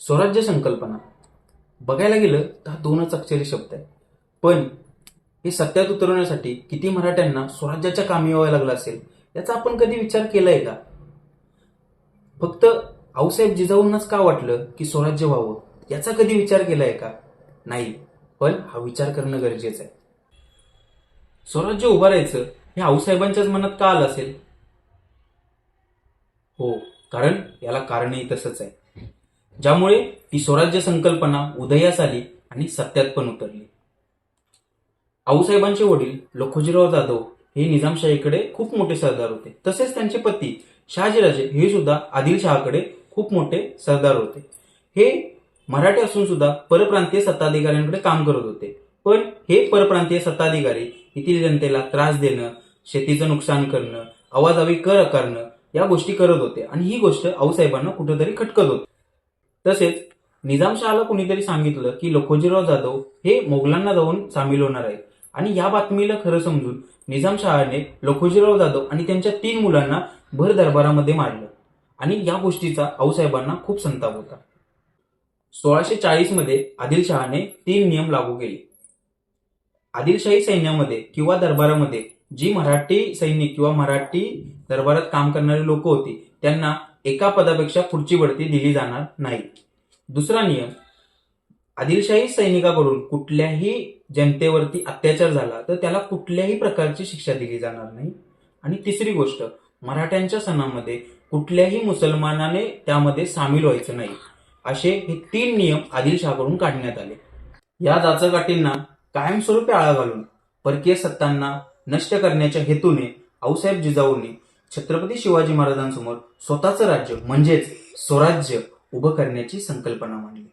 स्वराज्य संकल्पना बघायला गेलं तर हा दोनच अक्षरी शब्द आहे. पण हे सत्यात उतरवण्यासाठी किती मराठ्यांना स्वराज्याच्या कामी यावं लागलं असेल याचा आपण कधी विचार केलाय का? फक्त आऊसाहेब जिजाऊंनाच का वाटलं की स्वराज्य व्हावं याचा कधी विचार केलाय का? नाही, पण हा विचार करणं गरजेचं आहे. स्वराज्य उभारायचं हे आऊसाहेबांच्याच मनात का आलं असेल? हो, कारण याला कारणही तसंच आहे, ज्यामुळे ती स्वराज्य संकल्पना उदयास आली आणि सत्यात पण उतरली. आऊसाहेबांचे वडील लखुजीराव जाधव हे निजामशाहीकडे खूप मोठे सरदार होते. तसेच त्यांचे पती शहाजीराजे हे सुद्धा आदिलशहाकडे खूप मोठे सरदार होते. हे मराठी असून सुद्धा परप्रांतीय सत्ताधिकाऱ्यांकडे काम करत होते. पण हे परप्रांतीय सत्ताधिकारी येथील जनतेला त्रास देणं, शेतीचं नुकसान करणं, अवाजवी कर आकारणं या गोष्टी करत होते आणि ही गोष्ट आऊसाहेबांना कुठेतरी खटकत होती. तसेच निजामशहाला कुणीतरी सांगितलं की लखुजीराव जाधव हे मोगलांना जाऊन सामील होणार आहेत आणि या बातमीला खरं समजून निजामशहाने लखुजीराव जाधव आणि त्यांच्या 3 मुलांना भर दरबारामध्ये मारलं आणि या गोष्टीचा आऊसाहेबांना खूप संताप होता. 1640 मध्ये आदिलशहाने 3 नियम लागू केले. आदिलशाही सैन्यामध्ये किंवा दरबारामध्ये जी मराठी सैनिक किंवा मराठी दरबारात काम करणारी लोक होती त्यांना एका पदापेक्षा पुढची बढती दिली जाणार नाही. दुसरा नियम, आदिलशाही सैनिकाकडून कुठल्याही जनतेवरती अत्याचार झाला तर त्याला कुठल्याही प्रकारची शिक्षा दिली जाणार नाही. आणि तिसरी गोष्ट, मराठ्यांच्या सणामध्ये कुठल्याही मुसलमानाने त्यामध्ये सामील व्हायचं नाही. असे हे 3 नियम आदिलशहाकडून काढण्यात आले. या जाचकाटींना कायमस्वरूपी आळा घालून परकीय सत्तांना नष्ट करण्याच्या हेतूने आऊसाहेब जिजाऊंनी छत्रपती शिवाजी महाराजांसमोर स्वतःचं राज्य म्हणजेच स्वराज्य उभं करण्याची संकल्पना मांडली.